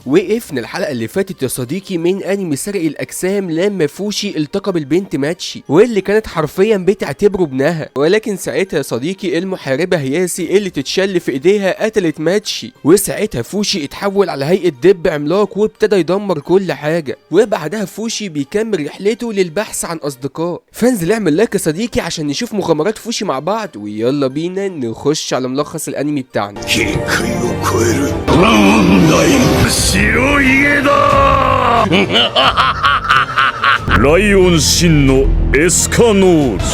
وقفنا الحلقه اللي فاتت يا صديقي من انمي سرق الاجسام لما فوشي التقى بالبنت ماتشي واللي كانت حرفيا بتعتبره ابنها، ولكن ساعتها يا صديقي المحاربه هياسي اللي تتشل في ايديها قتلت ماتشي، وساعتها فوشي اتحول على هيئه دب عملاق وابتدى يدمر كل حاجه، وبعدها فوشي بيكمل رحلته للبحث عن اصدقاء. فانزل اعمل لايك يا صديقي عشان نشوف مغامرات فوشي مع بعض، ويلا بينا نخش على ملخص الانمي بتاعنا. 白い家だライオン真のエスカノール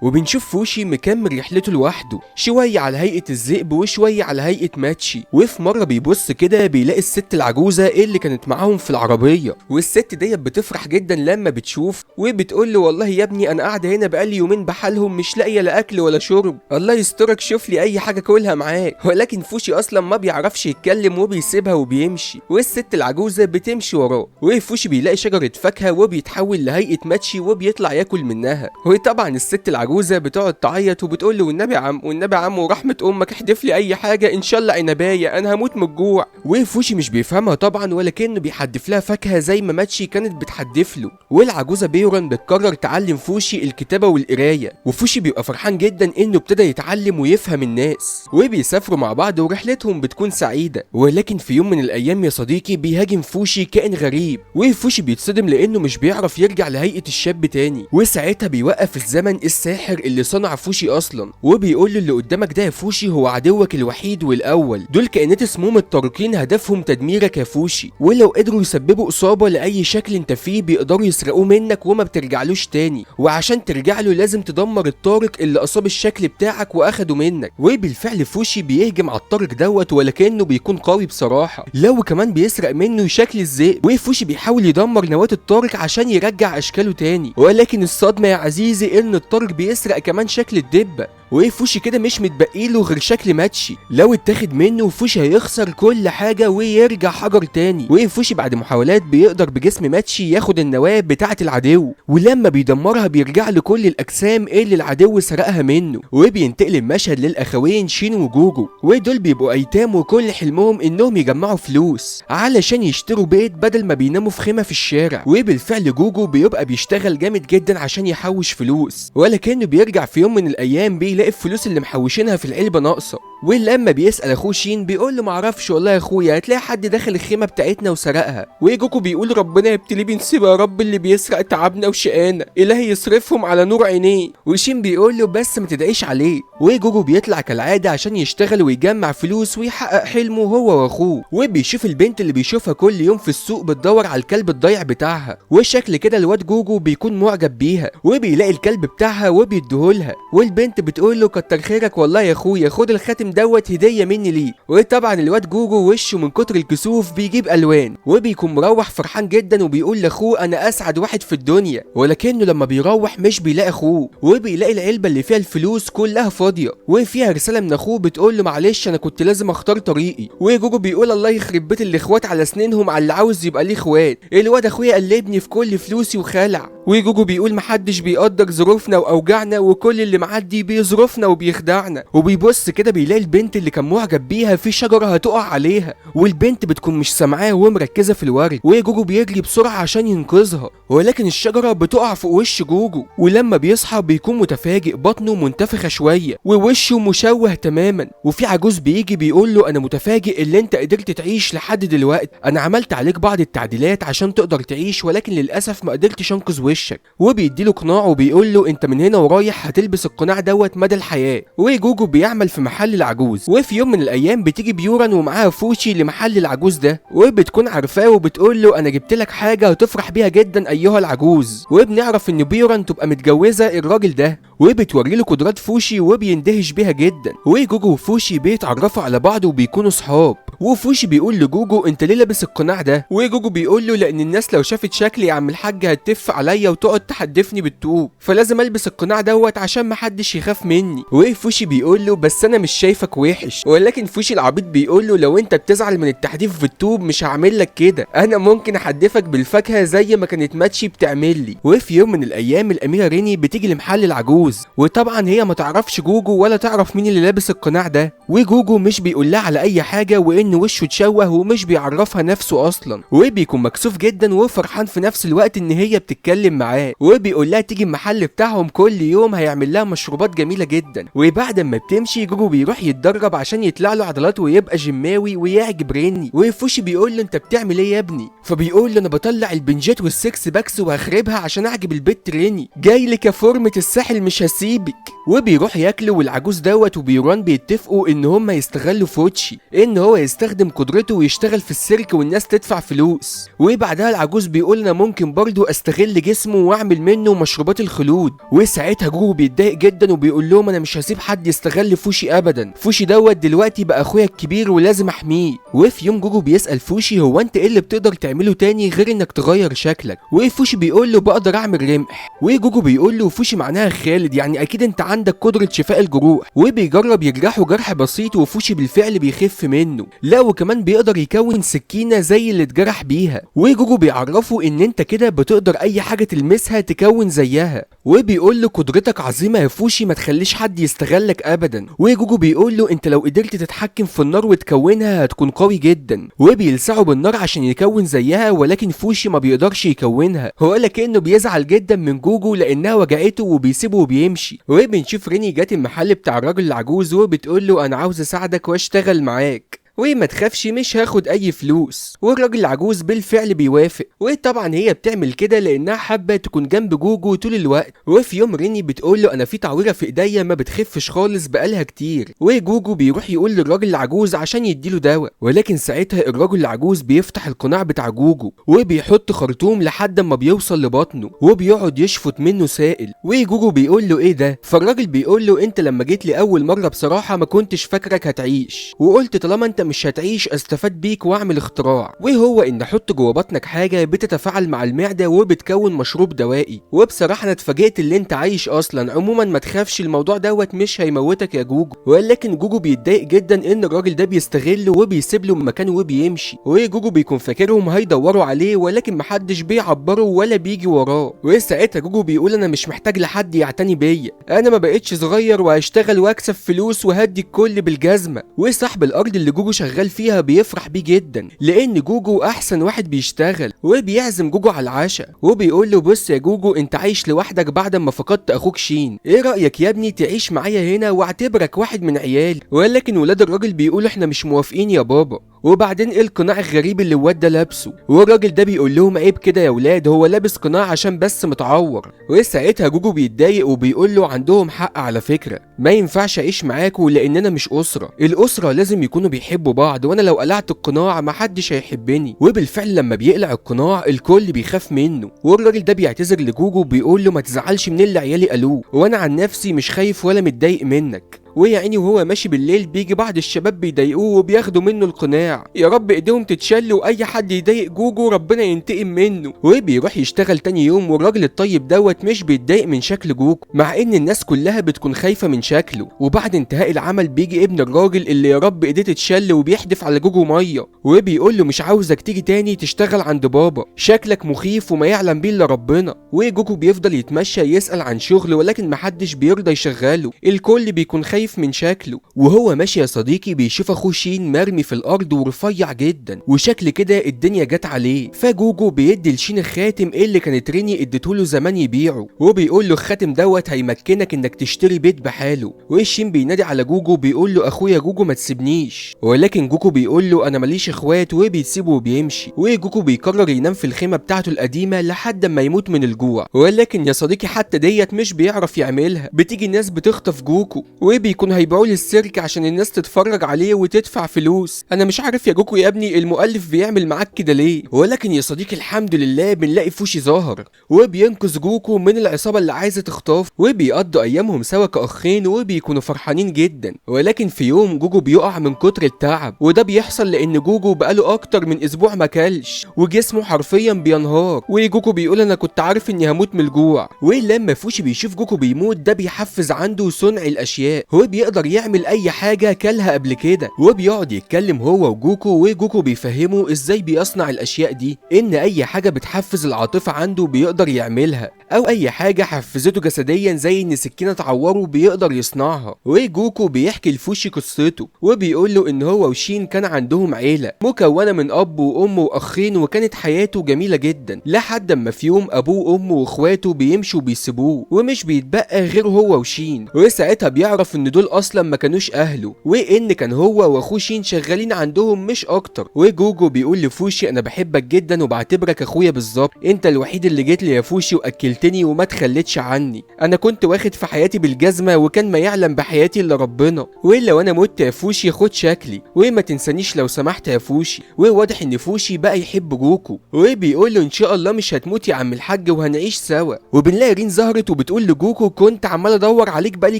وبنشوف فوشي مكمل رحلته لوحده، شويه على هيئه الذئب وشويه على هيئه ماتشي، وفي مره بيبص كده بيلاقي الست العجوزه اللي كانت معاهم في العربيه، والست ديت بتفرح جدا لما بتشوف وبتقول له والله يا ابني انا قاعده هنا بقالي يومين بحالهم مش لاقيه لا اكل ولا شرب، الله يسترك شوف لي اي حاجه كلها معاك. ولكن فوشي اصلا ما بيعرفش يتكلم وبيسيبها وبيمشي، والست العجوزه بتمشي وراه، وفوشي بيلاقي شجره فاكهه وبيتحول لهيئه ماتشي وبيطلع ياكل منها، وطبعا الست العجوزه بتقعد تعيط وبتقول له والنبي عم والنبي عم ورحمه امك احدف لي اي حاجه ان شاء الله عنبايه انا هموت من الجوع. وفوشي مش بيفهمها طبعا ولكنه بيحدف لها فاكهه زي ما ماتشي كانت بتحدف له، والعجوزه بيوران بتقرر تعلم فوشي الكتابه والقرايه، وفوشي بيبقى فرحان جدا انه ابتدى يتعلم ويفهم الناس، وبيسافروا مع بعض ورحلتهم بتكون سعيده. ولكن في يوم من الايام يا صديقي بيهاجم فوشي كائن غريب، وفوشي بيتصدم لانه مش بيعرف يرجع لهيئه الشاب تاني، وساعتها بيوقف الزمن الساحر اللي صنع فوشي اصلا، وبيقول له اللي قدامك ده يا فوشي هو عدوك الوحيد والاول، دول كائنات اسمهم الطارقين هدفهم تدميرك يا فوشي، ولو قدروا يسببوا اصابه لاي شكل انت فيه بيقدروا يسرقوه منك وما بترجعلوش تاني، وعشان ترجع له لازم تدمر الطارق اللي اصاب الشكل بتاعك واخده منك. وبالفعل فوشي بيهجم على الطارق دوت ولكنه بيكون قوي بصراحه، لو كمان بيسرق منه شكل الذئب، وفوشي بيحاول يدمر نواه الطارق عشان يرجع اشكاله تاني، ولكن الصدمه يا عزيزي ان الطارق بيسرق كمان شكل الدبه، وفوشي كده مش متبقي له غير شكل ماتشي، لو اتاخد منه فوشي هيخسر كل حاجه ويرجع حجر تاني. وفوشي بعد محاولات بيقدر بجسم ماتشي ياخد النواه بتاعه العدو، ولما بيدمرها بيرجع له كل الاجسام اللي العدو سرقها منه، وبينتقل المشهد للاخوين شين وجوجو، ودول بيبقوا ايتام وكل حلمهم انهم يجمعوا فلوس علشان يشتروا بيت بدل ما بيناموا في خيمه في الشارع. وبالفعل جوجو بيبقى بيشتغل جامد جدا عشان يحوش فلوس، ولكنه بيرجع في يوم من الايام بيلاقي الفلوس اللي محوشينها في العلبه ناقصه، ولما بيسال اخوه شين بيقول له معرفش والله يا اخويا هتلاقي حد دخل الخيمه بتاعتنا وسرقها. وجوجو بيقول ربنا يبتلي بنسيبها يا رب اللي بيسرق تعبنا وشقانا الهي يصرفهم على نور عينيه. وشين بيقول له بس ما تدعيش عليه. وجوجو بيطلع كالعاده عشان يشتغل ويجمع فلوس ويحقق حلمه هو واخوه، وبيشوف البنت اللي بيشوفها كل يوم في السوق بتدور على الكلب الضايع بتاعها، وشكل كده الواد جوجو بيكون معجب بيها، وبيلاقي الكلب بتاعها وبيديهولها، والبنت بتقول له كتر خيرك والله يا اخويا خد الخاتم دوت هديه مني ليه. وطبعا الواد جوجو وشه من كتر الكسوف بيجيب الوان، وبيكون مروح فرحان جدا وبيقول لاخوه انا اسعد واحد في الدنيا، ولكنه لما بيروح مش بيلاقي اخوه، وبيلاقي العلبه اللي فيها الفلوس كلها فاضيه، وفيها رساله من اخوه بتقول له معلش انا كنت لازم اختار طريقي. وجوجو بيقول الله يخرب بيت الاخوات على سنينهم على اللي عاوز يبقى ليه اخوات، الواد اخويا قلبني في كل فلوسي وخلع. وجوجو بيقول محدش بيقدر ظروفنا واوجاعنا وكل اللي معدي بيظروفنا وبيخدعنا. وبيبص كده بيلاقي البنت اللي كان معجب بيها في شجره هتقع عليها، والبنت بتكون مش سامعاه ومركزه في الورد، وجوجو بيجري بسرعه عشان ينقذها، ولكن الشجره بتقع فوق وش جوجو، ولما بيصحى بيكون متفاجئ بطنه منتفخه شويه ووشه مشوه تماما. وفي عجوز بيجي بيقول له انا متفاجئ اللي انت قدرت تعيش لحد دلوقتي، انا عملت عليك بعض التعديلات عشان تقدر تعيش ولكن للاسف ما قدرتش انقذ وشك. وبيديله قناع وبيقول له انت من هنا ورايح هتلبس القناع دوت مدى الحياه. وجوجو بيعمل في محل العجوز، وفي يوم من الايام بتيجي بيوران ومعاها فوشي لمحل العجوز ده، وبتكون عارفاه وبتقول له انا جبت لك حاجه هتفرح بيها جدا ايها العجوز. وبنعرف ان بيوران تبقى متجوزه الراجل ده، وبتوري له قدرات فوشي وبيندهش بيها جدا. وجوجو وفوشي بيتعرفوا على بعض وبيكونوا صحاب، وفوشي بيقول لجوجو انت ليه لابس القناع ده؟ وجوجو بيقول له لان الناس لو شافت شكلي يا عم الحاج هتف عليا وتقعد تحدفني بالطوب، فلازم البس القناع دوت عشان محدش يخاف مني. وفوشي بيقول له بس انا مش شايفك وحش، ولكن فوشي العبيط بيقول له لو انت بتزعل من التحديف بالطوب مش هعمل لك كده، انا ممكن احدفك بالفاكهه زي ما كانت ماتشي بتعمل لي. وفي يوم من الايام الاميره ريني بتيجي لمحل العجوز، وطبعا هي ما تعرفش جوجو ولا تعرف مين اللي لابس القناع ده، وجوجو مش بيقول لها على اي حاجه وان وشه اتشوه ومش بيعرفها نفسه اصلا، وبيكون مكسوف جدا وفرحان في نفس الوقت ان هي بتتكلم معاه، وبيقول لها تيجي المحل بتاعهم كل يوم هيعمل لها مشروبات جميله جدا. وبعد ما بتمشي جوجو بيروح يتدرب عشان يطلع له عضلات ويبقى جيماوي ويعجب ريني، وفوشي بيقول له انت بتعمل ايه يا ابني؟ فبيقول له انا بطلع البنجات والسكس باكس وهخربها عشان اعجب البت ريني، جاي لك يا فورمه الساحل مش هسيبك. وبيروح ياكلوا والعجوز دوت وبيران بيتفقوا ان هم يستغلوا فوتشي ان هو يستخدم قدرته ويشتغل في السيرك والناس تدفع فلوس. وبعدها العجوز بيقول انا ممكن برضو استغل جسمه واعمل منه مشروبات الخلود. وساعتها جوجو بيتضايق جدا وبيقول لهم انا مش هسيب حد يستغل فوشي ابدا، فوشي دوت دلوقتي بقى اخويا الكبير ولازم احميه. وفي يوم جوجو بيسال فوشي هو انت ايه اللي بتقدر تعمله تاني غير انك تغير شكلك؟ وفوشي بيقول له بقدر اعمل رمح. وجوجو بيقول له فوشي معناها خالد يعني اكيد انت عندك قدره شفاء الجروح. وبيجرب يجرحه جرح بسيط وفوشي بالفعل بيخف منه، لا وكمان بيقدر يكون سكينه زي اللي اتجرح بيها. وجوجو بيعرفه ان انت كده بتقدر اي حاجه تلمسها تكون زيها. وبيقول له قدرتك عظيمه يا فوشي ما تخليش حد يستغلك ابدا. وجوجو بيقول له انت لو قدرت تتحكم في النار وتكونها هتكون قوي جدا. وبيلسعه بالنار عشان يكون زيها ولكن فوشي ما بيقدرش يكونها، هو لكنه بيزعل جدا من جوجو لانها وجعته وبيسيبه وبيمشي. وبنشوف ريني جات المحل بتاع الراجل العجوز وبتقول له انا عاوز اساعدك واشتغل معاك وما تخافش مش هاخد اي فلوس. والراجل العجوز بالفعل بيوافق، وطبعا هي بتعمل كده لانها حابه تكون جنب جوجو طول الوقت. وفي يوم ريني بتقول له انا في تعويره في ايديا ما بتخفش خالص بقالها كتير. وجوجو بيروح يقول للراجل العجوز عشان يديله دواء، ولكن ساعتها الراجل العجوز بيفتح القناع بتاع جوجو وبيحط خرطوم لحد ما بيوصل لبطنه وبيقعد يشفط منه سائل. وجوجو بيقول له ايه ده؟ فالراجل بيقول له انت لما جيت لي اول مره بصراحه ما كنتش فاكرك هتعيش، وقلت طالما انت مش هتعيش استفاد بيك واعمل اختراع، وهو ان احط جوه بطنك حاجه بتتفاعل مع المعده وبتكون مشروب دوائي. وبصراحه انا اتفاجئت اللي انت عايش اصلا. عموما ما تخافش الموضوع دوت مش هيموتك يا جوجو. ولكن جوجو بيتضايق جدا ان الراجل ده بيستغله وبيسيب له مكانه وبيمشي. وجوجو بيكون فاكرهم هيدوروا عليه ولكن محدش بيعبره ولا بيجي وراه. وساعتها جوجو بيقول انا مش محتاج لحد يعتني بيا، انا ما بقتش صغير وهشتغل واكسب فلوس وهدي الكل بالجزمه. وصاحب الارض اللي جوجو شغال فيها بيفرح بيه جدا لان جوجو احسن واحد بيشتغل، وبيعزم جوجو على العشاء وبيقول له بص يا جوجو انت عايش لوحدك بعد ما فقدت اخوك شين، ايه رايك يا ابني تعيش معايا هنا واعتبرك واحد من عيالي؟ ولكن ولاد الراجل بيقولوا احنا مش موافقين يا بابا. وبعدين ايه القناع الغريب اللي الواد ده لابسه؟ والراجل ده بيقول لهم عيب كده يا ولاد، هو لابس قناع عشان بس متعور. وساعتها جوجو بيتضايق وبيقول له عندهم حق على فكره، ما ينفعش اعيش معاكوا لاننا مش اسره، الاسره لازم يكونوا بيحبوا بعض، وانا لو قلعت القناع محدش هيحبني. وبالفعل لما بيقلع القناع الكل بيخاف منه. والراجل ده بيعتذر لجوجو بيقول له ما تزعلش من اللي عيالي قالوه، وانا عن نفسي مش خايف ولا متضايق منك. ويا عيني وهو ماشي بالليل بيجي بعض الشباب بيضايقوه وبياخدوا منه القناع، يا رب ايديهم تتشل واي حد يضايق جوجو ربنا ينتقم منه. وبيروح يشتغل تاني يوم والراجل الطيب دوت مش بيتضايق من شكل جوجو مع ان الناس كلها بتكون خايفه من شكله. وبعد انتهاء العمل بيجي ابن الراجل اللي يا رب ايديه تتشل وبيحدف على جوجو ميه وبيقول له مش عاوزك تيجي تاني تشتغل عند بابا، شكلك مخيف وما يعلم بيه الا ربنا. وجوجو بيفضل يتمشى يسال عن شغل ولكن محدش بيرضى يشغله، الكل بيكون خايف من شكله. وهو ماشي يا صديقي بيشوف اخوه شين مرمي في الارض ورفيع جدا وشكل كده الدنيا جت عليه. فجوجو بيدي لشين الخاتم اللي كانت ريني اديتهوله زمان يبيعه وبيقول له الخاتم دوت هيمكنك انك تشتري بيت بحاله. والشين بينادي على جوجو بيقول له اخويا جوجو ما تسيبنيش، ولكن جوجو بيقول له انا ماليش اخوات وبيسيبه وبيمشي. وجوجو بيقرر ينام في الخيمه بتاعته القديمه لحد ما يموت من الجوع. ولكن يا صديقي حتى ديت مش بيعرف يعملها، بتيجي ناس بتخطف جوجو وبيكون هيبيعوه للسيرك عشان الناس تتفرج عليه وتدفع فلوس. انا مش عارف يا جوجو يا ابني المؤلف بيعمل معاك كده ليه؟ ولكن يا صديقي الحمد لله بنلاقي فوشي ظاهر وبينقذ جوجو من العصابه اللي عايزه تخطف وبيقضوا ايامهم سوا كاخين وبيكونوا فرحانين جدا. ولكن في يوم جوجو بيقع من كتر التعب، وده بيحصل لان جوجو بقاله اكتر من اسبوع ما كلش وجسمه حرفيا بينهار. وجوجو بيقول انا كنت عارف اني هموت من الجوع. ولما فوشي بيشوف جوجو بيموت ده بيحفز عنده صنع الاشياء، وبيقدر يعمل اي حاجه كلها قبل كده. وبيقعد يتكلم هو وجوكو، وجوكو بيفهمه ازاي بيصنع الاشياء دي، ان اي حاجه بتحفز العاطفه عنده بيقدر يعملها، او اي حاجه حفزته جسديا زي ان سكينه تعوره بيقدر يصنعها. وجوكو بيحكي لفوشي قصته، وبيقول له ان هو وشين كان عندهم عيله مكونه من اب وام واخين، وكانت حياته جميله جدا لحد اما في يوم ابوه وامه واخواته بيمشوا بيسيبوه، ومش بيتبقى غير هو وشين. وساعتها بيعرف ان دول اصلا ما كانوش اهله، وان كان هو واخوه شين شغالين عندهم مش اكتر. وجوجو بيقول لفوشي انا بحبك جدا وبعتبرك اخويا بالظبط، انت الوحيد اللي جيت لي يا فوشي واكلتني وما تخليتش عني، انا كنت واخد في حياتي بالجزمه وكان ما يعلم بحياتي الا ربنا، والا وانا مت يا فوشي خد شكلي وما تنسانيش لو سمحت يا فوشي. وواضح ان فوشي بقى يحب جوكو، وبيقول له ان شاء الله مش هتموت يا عم الحاج وهنعيش سوا. وبنلاقي رين ظهرت وبتقول لجوكو كنت عمال ادور عليك بقالي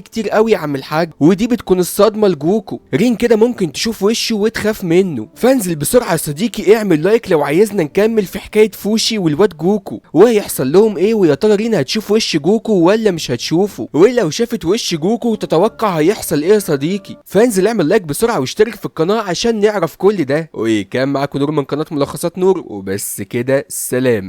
كتير قوي يا عم الحاج، ودي بتكون الصدمه لجوكو. رين كده ممكن تشوف وشه وتخاف منه، فانزل بسرعه يا صديقي اعمل لايك لو عايزنا نكمل في حكايه فوشي والواد جوكو وهيحصل لهم ايه، ويا ترى رين هتشوف وش جوكو ولا مش هتشوفه، ولو شافت وش جوكو تتوقع هيحصل ايه يا صديقي. فانزل اعمل لايك بسرعه واشترك في القناه عشان نعرف كل ده. وكان معاكم نور من قناه ملخصات نور، وبس كده، سلام.